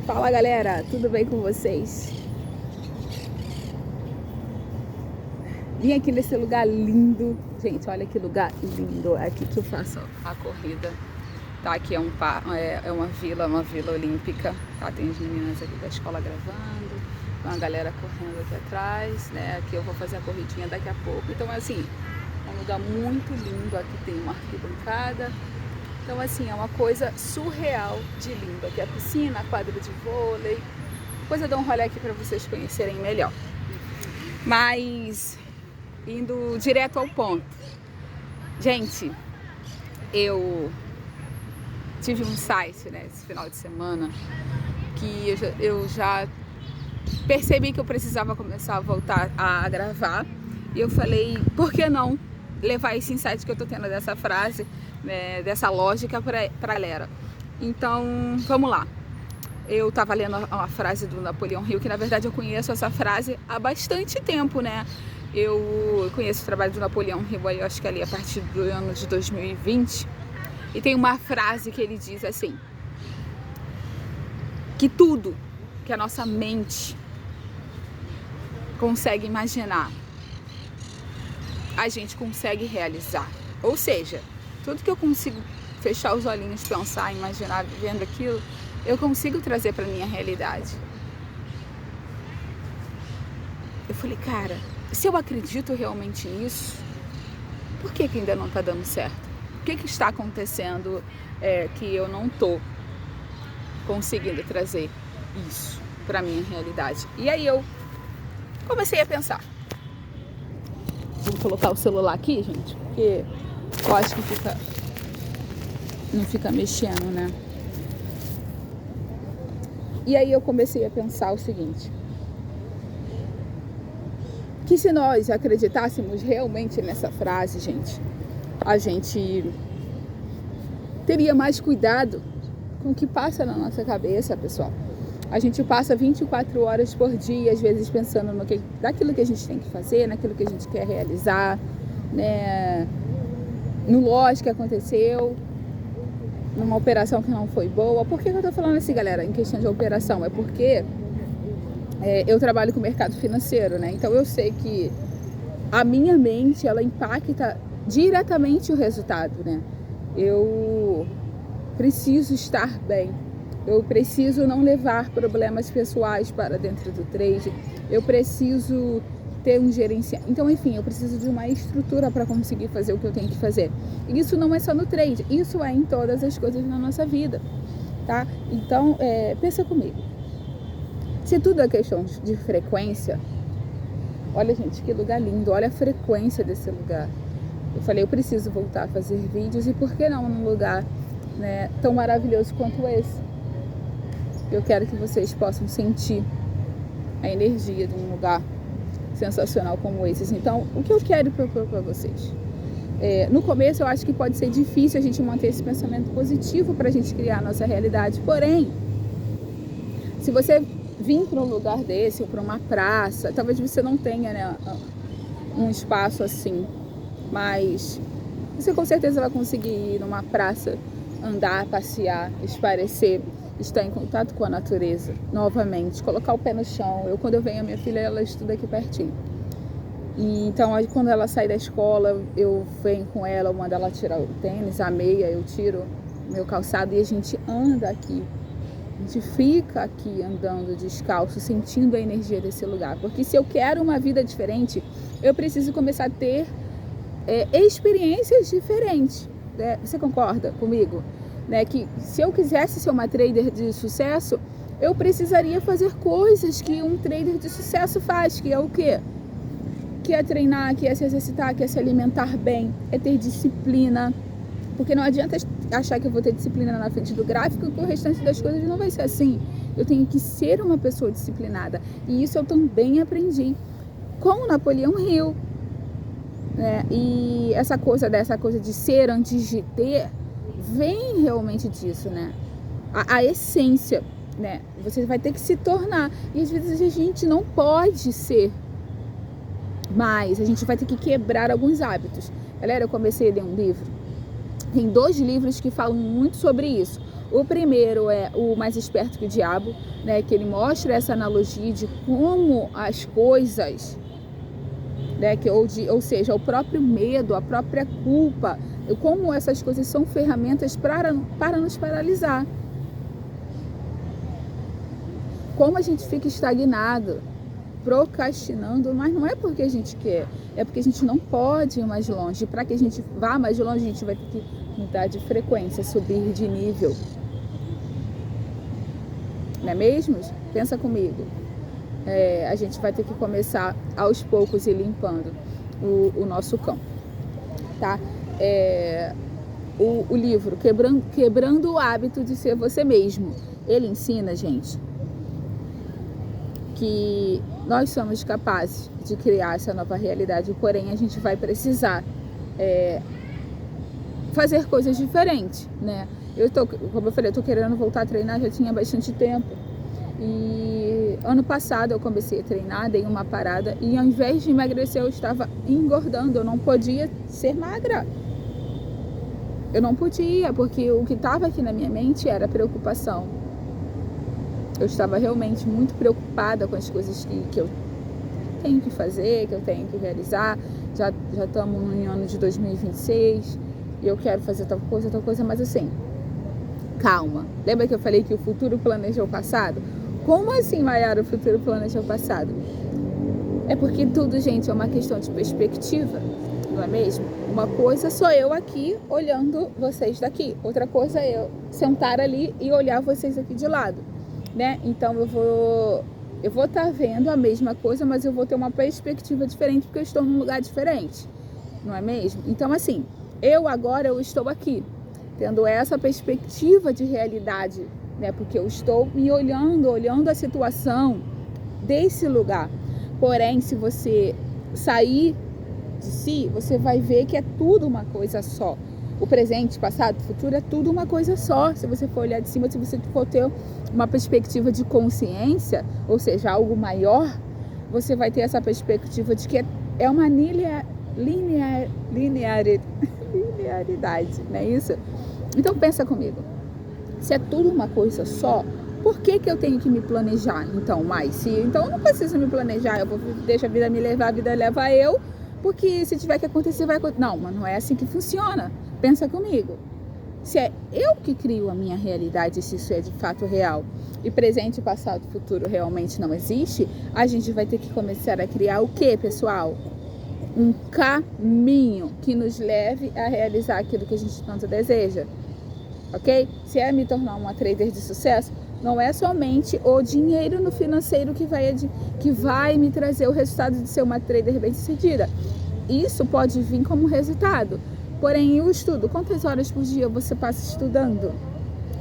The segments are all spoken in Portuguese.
Fala galera, tudo bem com vocês? Vim aqui nesse lugar lindo. Gente, olha que lugar lindo. É aqui que eu faço a corrida. Tá, aqui é uma vila olímpica. Tá, tem as meninas aqui da escola gravando, uma galera correndo aqui atrás, né? Aqui eu vou fazer a corridinha daqui a pouco. Então, assim, é um lugar muito lindo. Aqui tem uma arquibancada. Então, assim, é uma coisa surreal de lindo. Aqui é a piscina, a quadra de vôlei. Depois eu dou um rolê aqui para vocês conhecerem melhor. Mas, indo direto ao ponto. Gente, eu tive um insight, né, esse final de semana, que eu já percebi que eu precisava começar a voltar a gravar. E eu falei, por que não levar esse insight que eu tô tendo dessa frase, né, dessa lógica pra galera. Então, vamos lá. Eu tava lendo uma frase do Napoleão Hill, que na verdade eu conheço essa frase há bastante tempo, né? Eu conheço o trabalho do Napoleão Hill, eu acho que ali a partir do ano de 2020. E tem uma frase que ele diz assim, que tudo que a nossa mente consegue imaginar, a gente consegue realizar. Ou seja, tudo que eu consigo fechar os olhinhos, pensar, imaginar, vivendo aquilo, eu consigo trazer para minha realidade. Eu falei, cara, se eu acredito realmente nisso, por que ainda não está dando certo? O que está acontecendo que eu não estou conseguindo trazer isso para minha realidade? E aí eu comecei a pensar. Vou colocar o celular aqui, gente, porque eu acho que não fica mexendo, né? E aí eu comecei a pensar o seguinte, que se nós acreditássemos realmente nessa frase, gente, a gente teria mais cuidado com o que passa na nossa cabeça, pessoal. A gente passa 24 horas por dia, às vezes pensando naquilo que a gente tem que fazer, naquilo que a gente quer realizar, né? No loss que aconteceu, numa operação que não foi boa. Por que eu tô falando assim, galera, em questão de operação? É porque eu trabalho com o mercado financeiro, né? Então eu sei que a minha mente, ela impacta diretamente o resultado, né? Eu preciso estar bem. Eu preciso não levar problemas pessoais para dentro do trade. Eu preciso ter um gerenciamento. Então, enfim, eu preciso de uma estrutura para conseguir fazer o que eu tenho que fazer. E isso não é só no trade, isso é em todas as coisas na nossa vida, tá? Então, pensa comigo. Se tudo é questão de frequência, olha, gente, que lugar lindo, olha a frequência desse lugar. Eu falei, eu preciso voltar a fazer vídeos e por que não num lugar, né, tão maravilhoso quanto esse? Eu quero que vocês possam sentir a energia de um lugar sensacional como esse. Então, o que eu quero propor para vocês? No começo, eu acho que pode ser difícil a gente manter esse pensamento positivo para a gente criar a nossa realidade. Porém, se você vir para um lugar desse ou para uma praça, talvez você não tenha, né, um espaço assim, mas você com certeza vai conseguir ir numa praça, andar, passear, espairecer, estar em contato com a natureza, novamente, colocar o pé no chão. Quando eu venho, a minha filha, ela estuda aqui pertinho. E, então, quando ela sai da escola, eu venho com ela, eu mando ela tirar o tênis, a meia, eu tiro o meu calçado e a gente anda aqui. A gente fica aqui andando descalço, sentindo a energia desse lugar. Porque se eu quero uma vida diferente, eu preciso começar a ter experiências diferentes. Né? Você concorda comigo? Né, que se eu quisesse ser uma trader de sucesso, eu precisaria fazer coisas que um trader de sucesso faz, que é o quê? Que é treinar, que é se exercitar, que é se alimentar bem, é ter disciplina. Porque não adianta achar que eu vou ter disciplina na frente do gráfico e que o restante das coisas não vai ser assim. Eu tenho que ser uma pessoa disciplinada. E isso eu também aprendi com o Napoleão Hill. Né? E essa coisa de ser antes de ter, vem realmente disso, né? A essência, né? Você vai ter que se tornar. E às vezes a gente não pode ser mais. A gente vai ter que quebrar alguns hábitos. Galera, eu comecei a ler um livro. Tem 2 livros que falam muito sobre isso. O primeiro é o Mais Esperto que o Diabo, né, que ele mostra essa analogia de como as coisas, né, ou seja, o próprio medo, a própria culpa, como essas coisas são ferramentas para nos paralisar. Como a gente fica estagnado, procrastinando, mas não é porque a gente quer, é porque a gente não pode ir mais longe. Para que a gente vá mais longe, a gente vai ter que mudar de frequência, subir de nível. Não é mesmo? Pensa comigo. A gente vai ter que começar aos poucos ir limpando o nosso campo, tá? O livro Quebrando o Hábito de Ser Você Mesmo, ele ensina, gente, que nós somos capazes de criar essa nova realidade, porém a gente vai precisar fazer coisas diferentes, né? Como eu falei, eu tô querendo voltar a treinar, já tinha bastante tempo. E ano passado eu comecei a treinar, dei uma parada e ao invés de emagrecer eu estava engordando, eu não podia ser magra. Eu não podia, porque o que estava aqui na minha mente era preocupação. Eu estava realmente muito preocupada com as coisas que eu tenho que fazer, que eu tenho que realizar. Já estamos no ano de 2026 e eu quero fazer tal coisa, mas assim, calma. Lembra que eu falei que o futuro planeja o passado? Como assim, Mayara, o futuro planeja o passado? É porque tudo, gente, é uma questão de perspectiva, não é mesmo? Uma coisa sou eu aqui olhando vocês daqui, outra coisa é eu sentar ali e olhar vocês aqui de lado, né? Então eu vou estar vendo a mesma coisa, mas eu vou ter uma perspectiva diferente porque eu estou num lugar diferente, não é mesmo? Então assim, eu estou aqui, tendo essa perspectiva de realidade, né? Porque eu estou me olhando a situação desse lugar. Porém, se você sair de si, você vai ver que é tudo uma coisa só. O presente, passado, futuro é tudo uma coisa só. Se você for olhar de cima, se você for ter uma perspectiva de consciência, ou seja, algo maior, você vai ter essa perspectiva de que é uma linearidade, não é isso? Então pensa comigo, se é tudo uma coisa só, por que eu tenho que me planejar então mais? Então eu não preciso me planejar, eu vou deixar a vida me levar, a vida leva eu, porque se tiver que acontecer, vai acontecer. Não, mas não é assim que funciona. Pensa comigo. Se é eu que crio a minha realidade, se isso é de fato real, e presente, passado, futuro realmente não existe, a gente vai ter que começar a criar o quê, pessoal? Um caminho que nos leve a realizar aquilo que a gente tanto deseja, ok? Se é me tornar uma trader de sucesso, não é somente o dinheiro no financeiro que vai me trazer o resultado de ser uma trader bem-sucedida. Isso pode vir como resultado. Porém, o estudo, quantas horas por dia você passa estudando?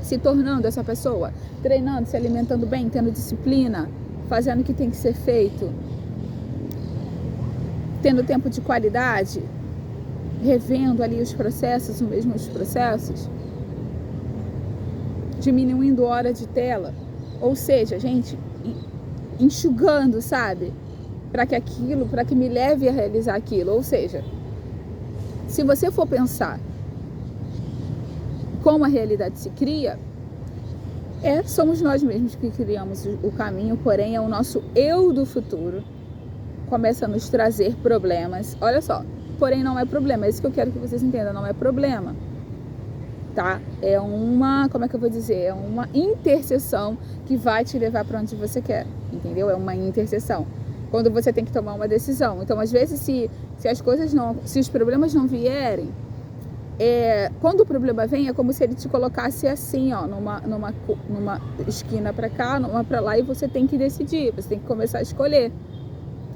Se tornando essa pessoa? Treinando, se alimentando bem, tendo disciplina, fazendo o que tem que ser feito? Tendo tempo de qualidade? Revendo ali os processos, os mesmos processos? Diminuindo hora de tela? Ou seja, gente, enxugando, sabe? Para que me leve a realizar aquilo. Ou seja, se você for pensar como a realidade se cria, somos nós mesmos que criamos o caminho, porém é o nosso eu do futuro começa a nos trazer problemas. Olha só, porém não é problema, é isso que eu quero que vocês entendam, não é problema, tá? É uma, como é que eu vou dizer? É uma interseção que vai te levar para onde você quer, entendeu? É uma interseção. Quando você tem que tomar uma decisão. Então, às vezes, se os problemas não vierem, quando o problema vem, é como se ele te colocasse assim, ó, numa esquina para cá, numa para lá, e você tem que decidir, você tem que começar a escolher,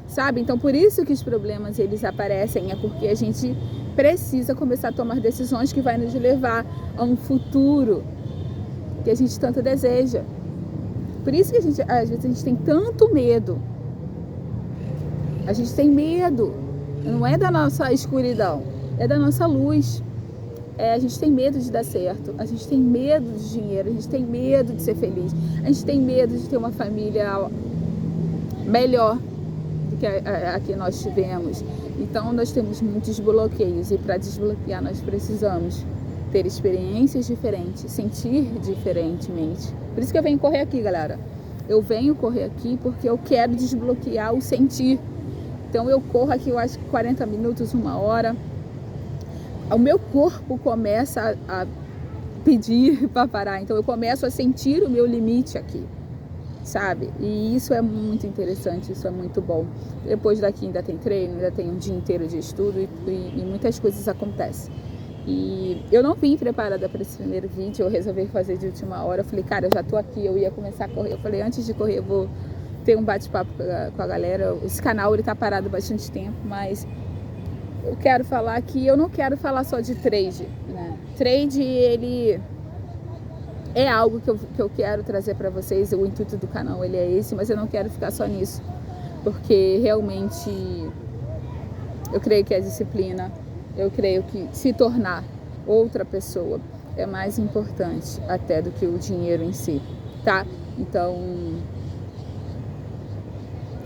sabe? Então, por isso que os problemas, eles aparecem, é porque a gente precisa começar a tomar decisões que vai nos levar a um futuro que a gente tanto deseja. Por isso que às vezes a gente tem tanto medo. A gente tem medo, não é da nossa escuridão, é da nossa luz. A gente tem medo de dar certo, a gente tem medo de dinheiro, a gente tem medo de ser feliz, a gente tem medo de ter uma família melhor do que a que nós tivemos. Então nós temos muitos bloqueios e para desbloquear nós precisamos ter experiências diferentes, sentir diferentemente. Por isso que eu venho correr aqui, galera. Eu venho correr aqui porque eu quero desbloquear o sentir. Então eu corro aqui, eu acho que 40 minutos, 1 hora. O meu corpo começa a pedir para parar. Então eu começo a sentir o meu limite aqui, sabe? E isso é muito interessante, isso é muito bom. Depois daqui ainda tem treino, ainda tem um dia inteiro de estudo e muitas coisas acontecem. E eu não vim preparada para esse primeiro vídeo, eu resolvi fazer de última hora. Eu falei, cara, eu já tô aqui, eu ia começar a correr. Eu falei, antes de correr eu vou ter um bate-papo com a galera. Esse canal ele tá parado há bastante tempo, mas eu quero falar que eu não quero falar só de trade, né? Trade, ele é algo que eu quero trazer para vocês. O intuito do canal ele é esse, mas eu não quero ficar só nisso, porque realmente eu creio que a disciplina, eu creio que se tornar outra pessoa é mais importante até do que o dinheiro em si, tá? Então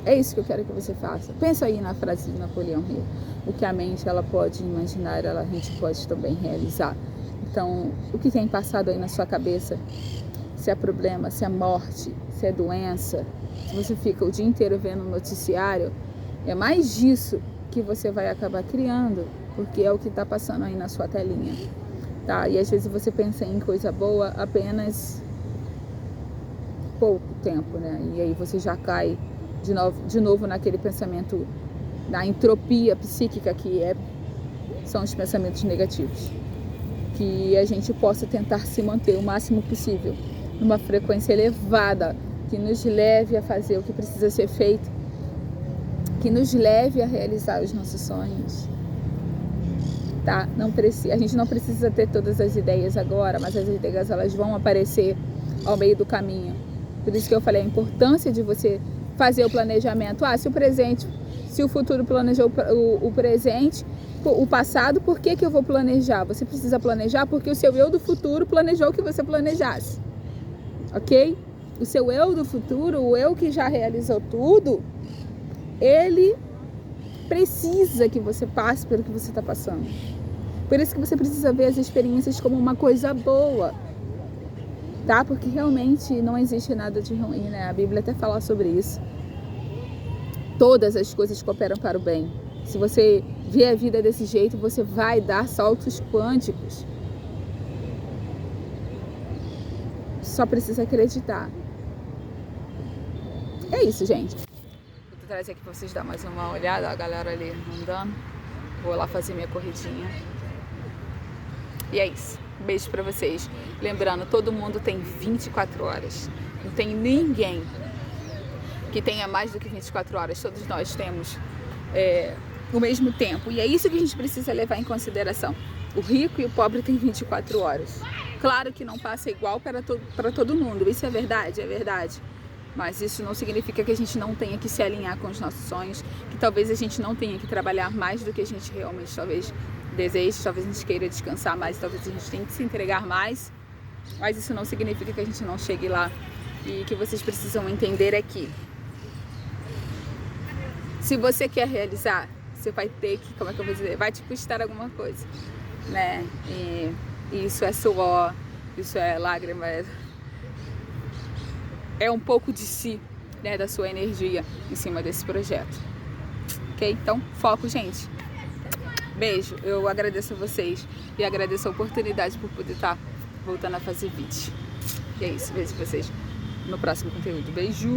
é isso que eu quero que você faça. Pensa aí na frase de Napoleão Hill: o que a mente ela pode imaginar, a gente pode também realizar. Então, o que tem passado aí na sua cabeça, se é problema, se é morte, se é doença, se você fica o dia inteiro vendo um noticiário, é mais disso que você vai acabar criando, porque é o que está passando aí na sua telinha, tá? E às vezes você pensa em coisa boa apenas pouco tempo, né? E aí você já cai de novo naquele pensamento, na entropia psíquica são os pensamentos negativos. Que a gente possa tentar se manter o máximo possível numa frequência elevada, que nos leve a fazer o que precisa ser feito, que nos leve a realizar os nossos sonhos, tá? A gente não precisa ter todas as ideias agora, mas as ideias elas vão aparecer ao meio do caminho. Por isso que eu falei a importância de você fazer o planejamento. Se o futuro planejou o presente, o passado, por que eu vou planejar? Você precisa planejar porque o seu eu do futuro planejou que você planejasse, ok? O seu eu do futuro, o eu que já realizou tudo, ele precisa que você passe pelo que você está passando. Por isso que você precisa ver as experiências como uma coisa boa, tá? Porque realmente não existe nada de ruim, né? A Bíblia até fala sobre isso. Todas as coisas cooperam para o bem. Se você vê a vida desse jeito, você vai dar saltos quânticos. Só precisa acreditar. É isso, gente. Vou trazer aqui para vocês dar mais uma olhada. A galera ali andando. Vou lá fazer minha corridinha. E é isso. Beijo para vocês. Lembrando, todo mundo tem 24 horas. Não tem ninguém que tenha mais do que 24 horas. Todos nós temos o mesmo tempo. E é isso que a gente precisa levar em consideração. O rico e o pobre têm 24 horas. Claro que não passa igual para todo mundo. Isso é verdade, é verdade. Mas isso não significa que a gente não tenha que se alinhar com os nossos sonhos, que talvez a gente não tenha que trabalhar mais do que a gente realmente talvez deseje, talvez a gente queira descansar mais, talvez a gente tenha que se entregar mais. Mas isso não significa que a gente não chegue lá. E o que vocês precisam entender é que se você quer realizar, você vai ter que, como é que eu vou dizer, vai te custar alguma coisa, né? E isso é suor, isso é lágrima, é um pouco de si, né, da sua energia em cima desse projeto, ok? Então, foco, gente. Beijo, eu agradeço a vocês e agradeço a oportunidade por poder estar voltando a fazer vídeo. E é isso, vejo vocês no próximo conteúdo. Beijo!